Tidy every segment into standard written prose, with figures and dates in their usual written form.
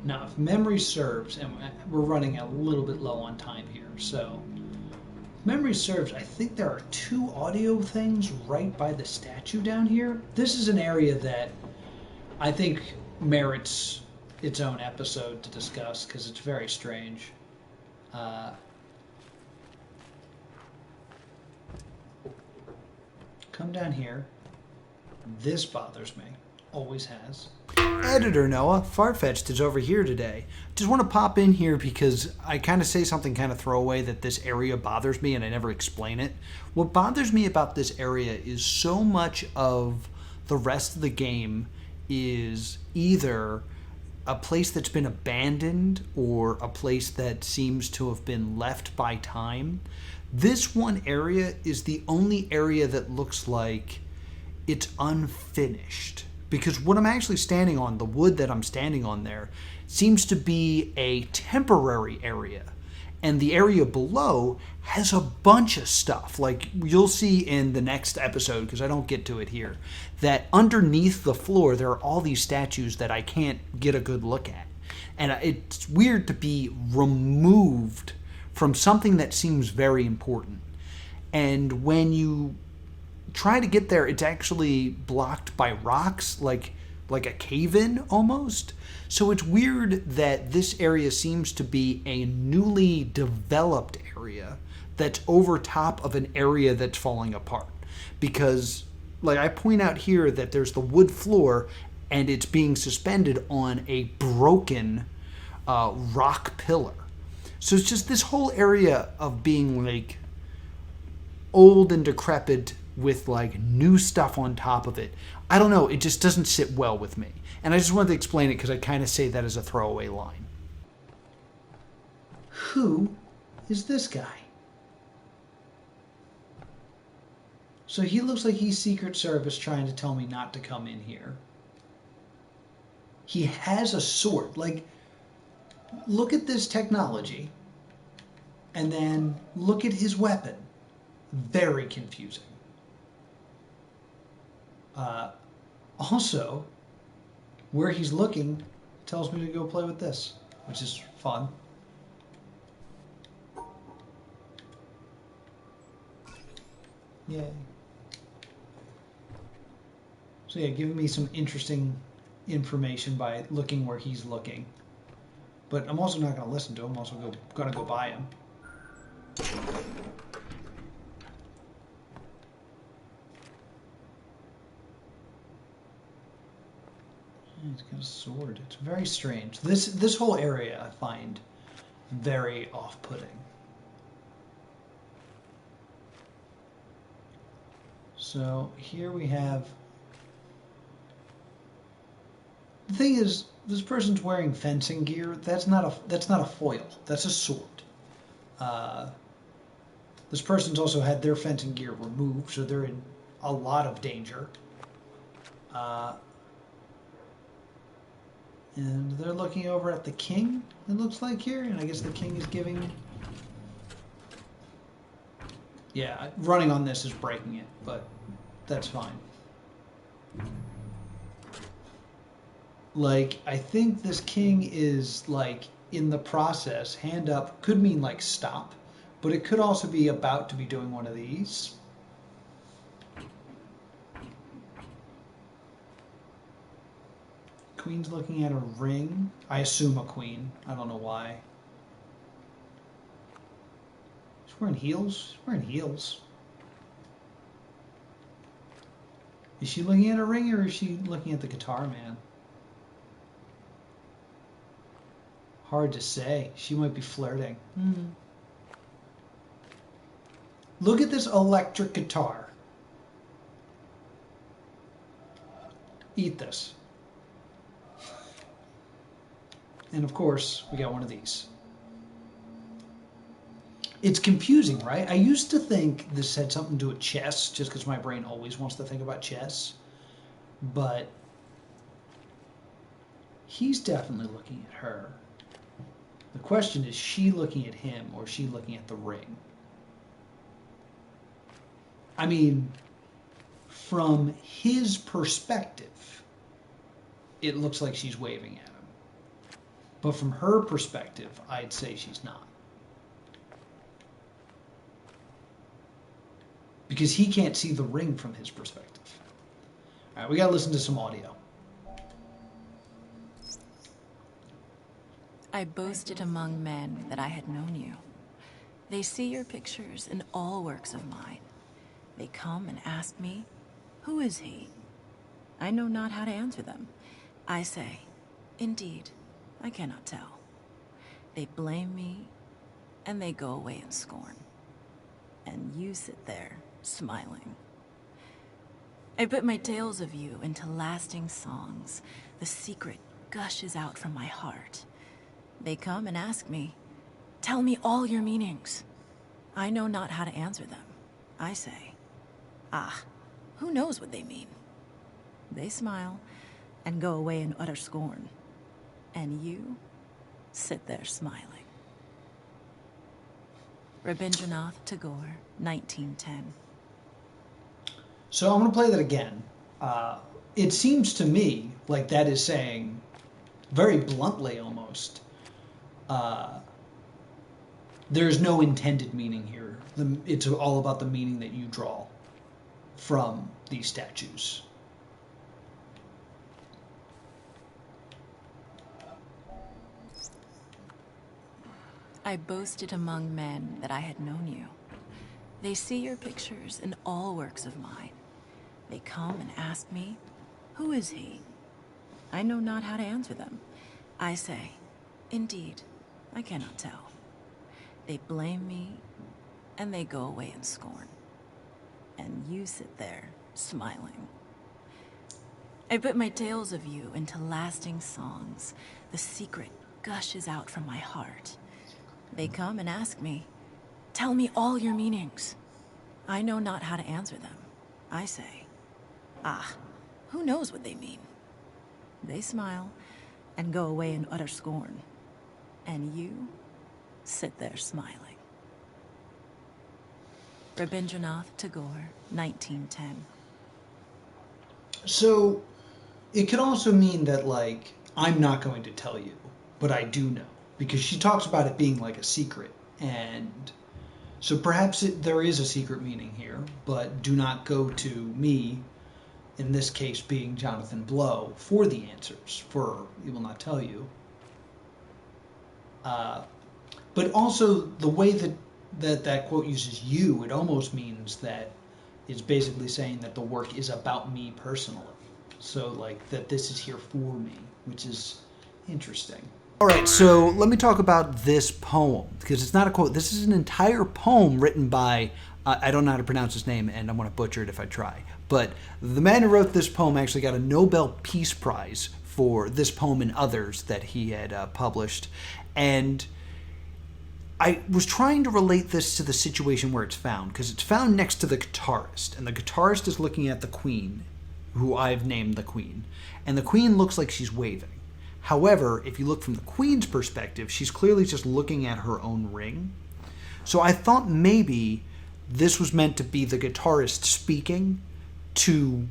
Now, if memory serves, and we're running a little bit low on time here, so if memory serves, I think there are two audio things right by the statue down here. This is an area that I think merits its own episode to discuss because it's very strange. Uh, come down here. This bothers me. Always has. Editor Noah, Farfetched is over here today. Just want to pop in here because I kind of say something kind of throwaway that this area bothers me and I never explain it. What bothers me about this area is so much of the rest of the game is either a place that's been abandoned or a place that seems to have been left by time. This one area is the only area that looks like it's unfinished. Because what I'm actually standing on, the wood that I'm standing on there, seems to be a temporary area. And the area below has a bunch of stuff. Like you'll see in the next episode, because I don't get to it here, that underneath the floor there are all these statues that I can't get a good look at. And it's weird to be removed from something that seems very important. And when you try to get there, it's actually blocked by rocks, like a cave-in almost. So it's weird that this area seems to be a newly developed area that's over top of an area that's falling apart. Because, like I point out here, that there's the wood floor and it's being suspended on a broken rock pillar. So it's just this whole area of being like old and decrepit with like new stuff on top of it. I don't know, it just doesn't sit well with me. And I just wanted to explain it because I kind of say that as a throwaway line. Who is this guy? So he looks like he's Secret Service trying to tell me not to come in here. He has a sword. Like, look at this technology. And then look at his weapon. Very confusing. Also, where he's looking tells me to go play with this, which is fun. Yay. So yeah, giving me some interesting information by looking where he's looking. But I'm also not going to listen to him. I'm also going to go buy him. He's got a sword. It's very strange. This whole area I find very off-putting. So here we have. The thing is, this person's wearing fencing gear. That's not a foil. That's a sword. This person's also had their fencing gear removed, so they're in a lot of danger. And they're looking over at the king, it looks like here, and I guess the king is giving. Yeah, running on this is breaking it, but that's fine. Like, I think this king is, like, in the process, hand up, could mean, like, stop, but it could also be about to be doing one of these. Queen's looking at a ring. I assume a queen. I don't know why. She's wearing heels? She's wearing heels. Is she looking at a ring or is she looking at the guitar man? Hard to say. She might be flirting. Look at this electric guitar. Eat this. And of course, we got one of these. It's confusing, right? I used to think this had something to do with chess, just because my brain always wants to think about chess. But he's definitely looking at her. The question is she looking at him or is she looking at the ring? I mean, from his perspective, it looks like she's waving at him. But from her perspective, I'd say she's not. Because he can't see the ring from his perspective. All right, we got to listen to some audio. I boasted among men that I had known you. They see your pictures in all works of mine. They come and ask me, who is he? I know not how to answer them. I say, indeed, I cannot tell. They blame me, and they go away in scorn. And you sit there, smiling. I put my tales of you into lasting songs. The secret gushes out from my heart. They come and ask me, tell me all your meanings. I know not how to answer them. I say, who knows what they mean? They smile and go away in utter scorn. And you sit there smiling. Rabindranath Tagore, 1910. So I'm going to play that again. It seems to me like that is saying, very bluntly almost, there's no intended meaning here. It's all about the meaning that you draw from these statues. I boasted among men that I had known you. They see your pictures in all works of mine. They come and ask me, who is he? I know not how to answer them. I say, indeed, I cannot tell. They blame me, and they go away in scorn. And you sit there, smiling. I put my tales of you into lasting songs. The secret gushes out from my heart. They come and ask me, tell me all your meanings. I know not how to answer them. I say, who knows what they mean? They smile and go away in utter scorn. And you sit there smiling. Rabindranath Tagore, 1910. So it could also mean that, like, I'm not going to tell you, but I do know. Because she talks about it being like a secret. And so perhaps there is a secret meaning here, but do not go to me, in this case being Jonathan Blow, for the answers, for he will not tell you. But also the way that quote uses you, it almost means that it's basically saying that the work is about me personally. So like that this is here for me, which is interesting. All right, so let me talk about this poem, because it's not a quote. This is an entire poem written by, I don't know how to pronounce his name, and I'm going to butcher it if I try. But the man who wrote this poem actually got a Nobel Peace Prize for this poem and others that he had published. And I was trying to relate this to the situation where it's found, because it's found next to the guitarist. And the guitarist is looking at the queen, who I've named the queen. And the queen looks like she's waving. However, if you look from the queen's perspective, she's clearly just looking at her own ring. So I thought maybe this was meant to be the guitarist speaking to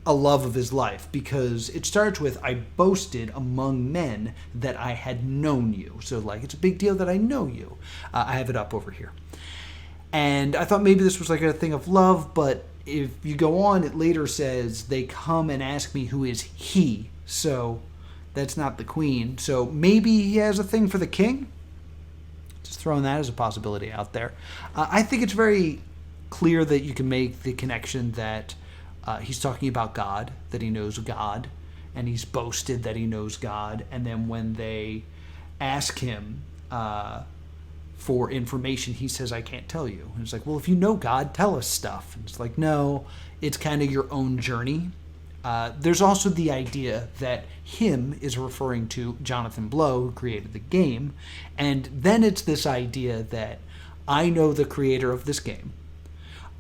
a love of his life, because it starts with, I boasted among men that I had known you. So like, it's a big deal that I know you. I have it up over here. And I thought maybe this was like a thing of love, but if you go on, it later says, they come and ask me who is he. So that's not the queen. So maybe he has a thing for the king. Just throwing that as a possibility out there. I think it's very clear that you can make the connection that he's talking about God, that he knows God, and he's boasted that he knows God. And then when they ask him for information, he says, I can't tell you. And it's like, well, if you know God, tell us stuff. And it's like, no, it's kind of your own journey. There's also the idea that him is referring to Jonathan Blow, who created the game. And then it's this idea that I know the creator of this game.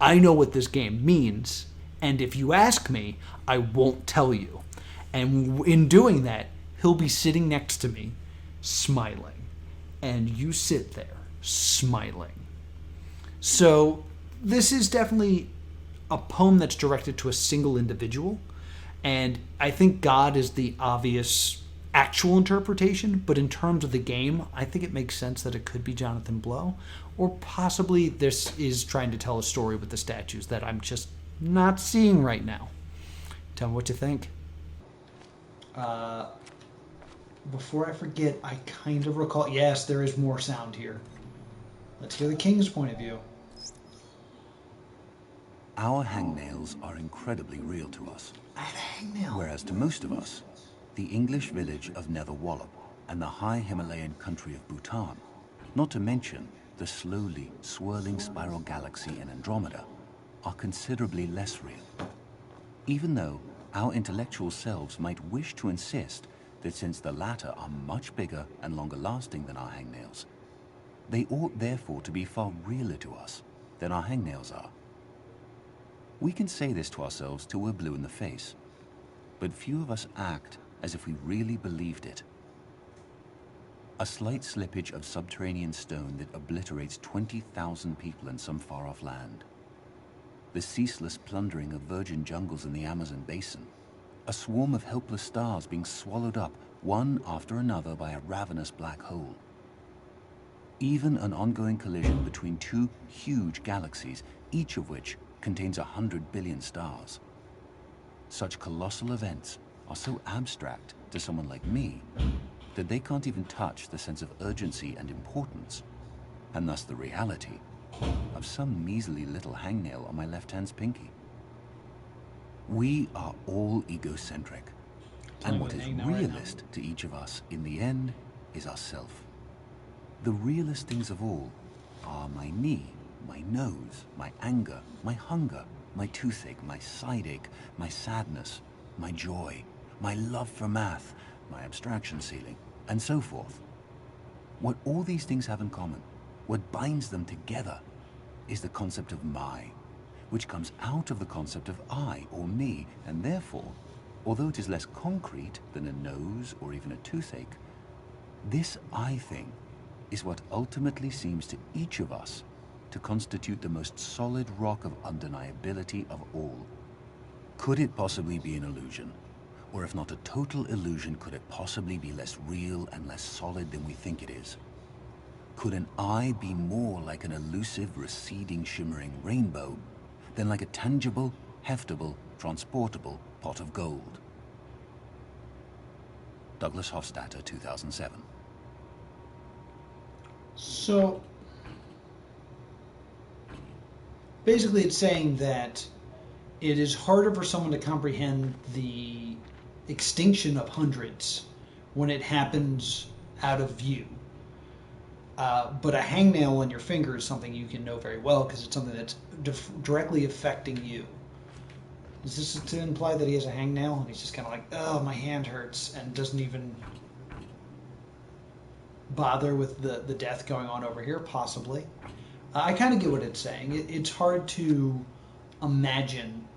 I know what this game means. And if you ask me, I won't tell you. And in doing that, he'll be sitting next to me, smiling. And you sit there, smiling. So this is definitely a poem that's directed to a single individual. And I think God is the obvious actual interpretation, but in terms of the game, I think it makes sense that it could be Jonathan Blow, or possibly this is trying to tell a story with the statues that I'm just not seeing right now. Tell me what you think. Before I forget, I kind of recall. Yes, there is more sound here. Let's hear the king's point of view. Our hangnails are incredibly real to us, I had a hangnail. whereas to most of us, the English village of Netherwallop and the high Himalayan country of Bhutan, not to mention the slowly swirling spiral galaxy in Andromeda, are considerably less real. Even though our intellectual selves might wish to insist that since the latter are much bigger and longer lasting than our hangnails, they ought therefore to be far realer to us than our hangnails are. We can say this to ourselves till we're blue in the face, but few of us act as if we really believed it. A slight slippage of subterranean stone that obliterates 20,000 people in some far-off land. The ceaseless plundering of virgin jungles in the Amazon basin. A swarm of helpless stars being swallowed up one after another by a ravenous black hole. Even an ongoing collision between two huge galaxies, each of which contains 100 billion stars. Such colossal events are so abstract to someone like me that they can't even touch the sense of urgency and importance, and thus the reality of some measly little hangnail on my left hand's pinky. We are all egocentric, and what is realist to each of us in the end is ourself. The realest things of all are my knee, my nose, my anger, my hunger, my toothache, my side ache, my sadness, my joy, my love for math, my abstraction ceiling, and so forth. What all these things have in common, what binds them together, is the concept of my, which comes out of the concept of I, or me, and therefore, although it is less concrete than a nose or even a toothache, this I thing is what ultimately seems to each of us to constitute the most solid rock of undeniability of all. Could it possibly be an illusion? Or if not a total illusion, could it possibly be less real and less solid than we think it is? Could an eye be more like an elusive, receding, shimmering rainbow than like a tangible, heftable, transportable pot of gold? Douglas Hofstadter, 2007. So, basically it's saying that it is harder for someone to comprehend the extinction of hundreds when it happens out of view. But a hangnail on your finger is something you can know very well because it's something that's directly affecting you. Is this to imply that he has a hangnail and he's just kind of like, oh, my hand hurts, and doesn't even bother with the death going on over here? Possibly. I kind of get what it's saying. It's hard to imagine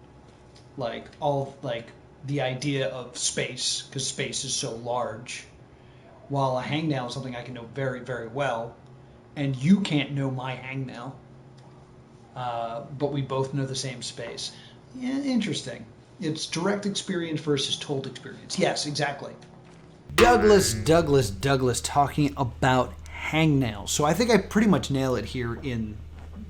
the idea of space, because space is so large, while a hangnail is something I can know very, very well, and you can't know my hangnail, but we both know the same space. Yeah, interesting. It's direct experience versus told experience. Yes, exactly. Douglas talking about hangnails. So I think I pretty much nail it here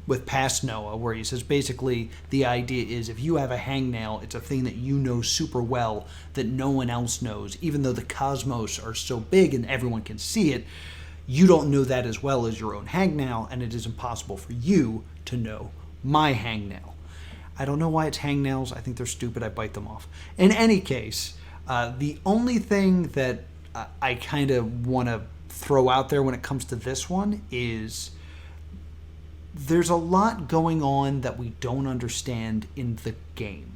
with Past Noah, where he says basically the idea is if you have a hangnail, it's a thing that you know super well that no one else knows. Even though the cosmos are so big and everyone can see it, you don't know that as well as your own hangnail, and it is impossible for you to know my hangnail. I don't know why it's hangnails. I think they're stupid. I bite them off. In any case, the only thing that I kind of want to throw out there when it comes to this one is there's a lot going on that we don't understand in the game.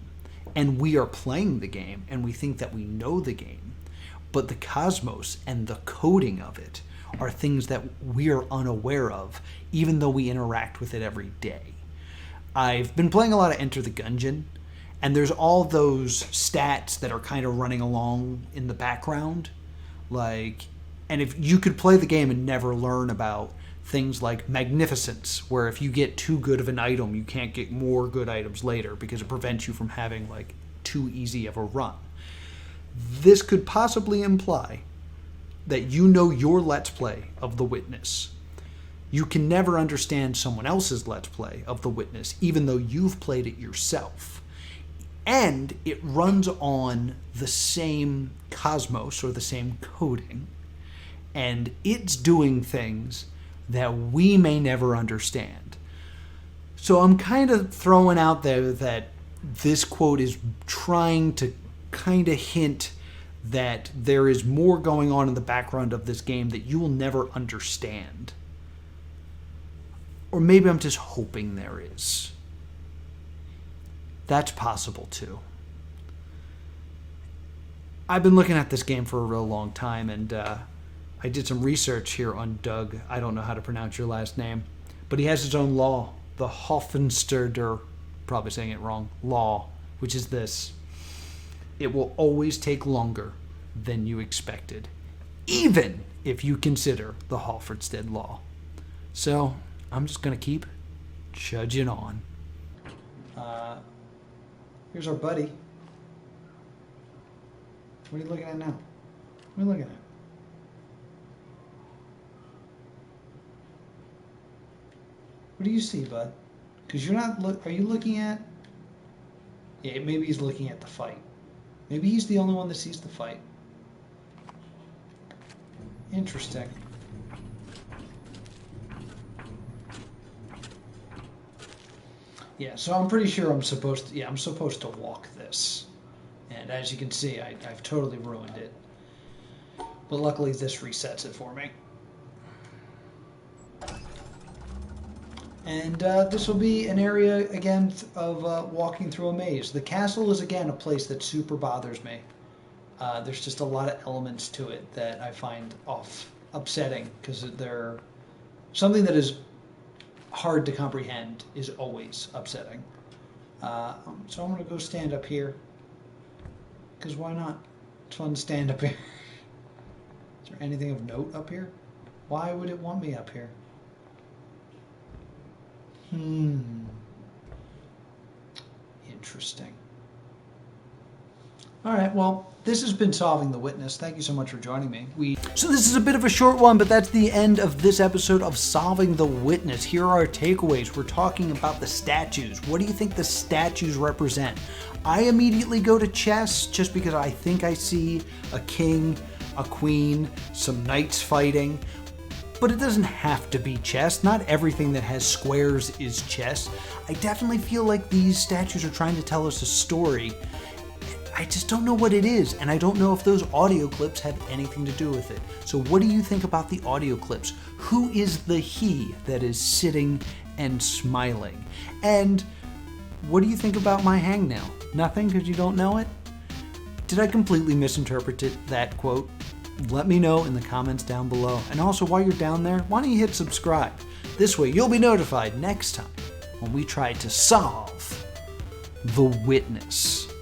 And we are playing the game, and we think that we know the game. But the cosmos and the coding of it are things that we are unaware of, even though we interact with it every day. I've been playing a lot of Enter the Gungeon, and there's all those stats that are kind of running along in the background. And if you could play the game and never learn about things like magnificence, where if you get too good of an item, you can't get more good items later because it prevents you from having too easy of a run. This could possibly imply that you know your Let's Play of The Witness. You can never understand someone else's Let's Play of The Witness, even though you've played it yourself. And it runs on the same cosmos, or the same coding, and it's doing things that we may never understand. So I'm kind of throwing out there that this quote is trying to kind of hint that there is more going on in the background of this game that you will never understand. Or maybe I'm just hoping there is. That's possible too. I've been looking at this game for a real long time, and I did some research here on Doug. I don't know how to pronounce your last name, but he has his own law, the Hoffensterder, probably saying it wrong, law, which is this: it will always take longer than you expected, even if you consider the Halfordstead law. So I'm just going to keep trudging on. Here's our buddy. What are you looking at now? What are you looking at? What do you see, bud? Because you're not are you looking at? Yeah, maybe he's looking at the fight. Maybe he's the only one that sees the fight. Interesting. Yeah, so I'm pretty sure I'm supposed to walk this. And as you can see, I've totally ruined it. But luckily this resets it for me. And this will be an area, again, of walking through a maze. The castle is, again, a place that super bothers me. There's just a lot of elements to it that I find upsetting, because they're something that is hard to comprehend is always upsetting. So I'm going to go stand up here, because why not? It's fun to stand up here. Is there anything of note up here? Why would it want me up here? Interesting. All right, well, this has been Solving the Witness. Thank you so much for joining me. So this is a bit of a short one, but that's the end of this episode of Solving the Witness. Here are our takeaways. We're talking about the statues. What do you think the statues represent? I immediately go to chess, just because I think I see a king, a queen, some knights fighting. But it doesn't have to be chess. Not everything that has squares is chess. I definitely feel like these statues are trying to tell us a story. I just don't know what it is, and I don't know if those audio clips have anything to do with it. So what do you think about the audio clips? Who is the he that is sitting and smiling? And what do you think about my hangnail? Nothing, because you don't know it? Did I completely misinterpret that quote? Let me know in the comments down below. And also, while you're down there, why don't you hit subscribe? This way you'll be notified next time when we try to solve the witness.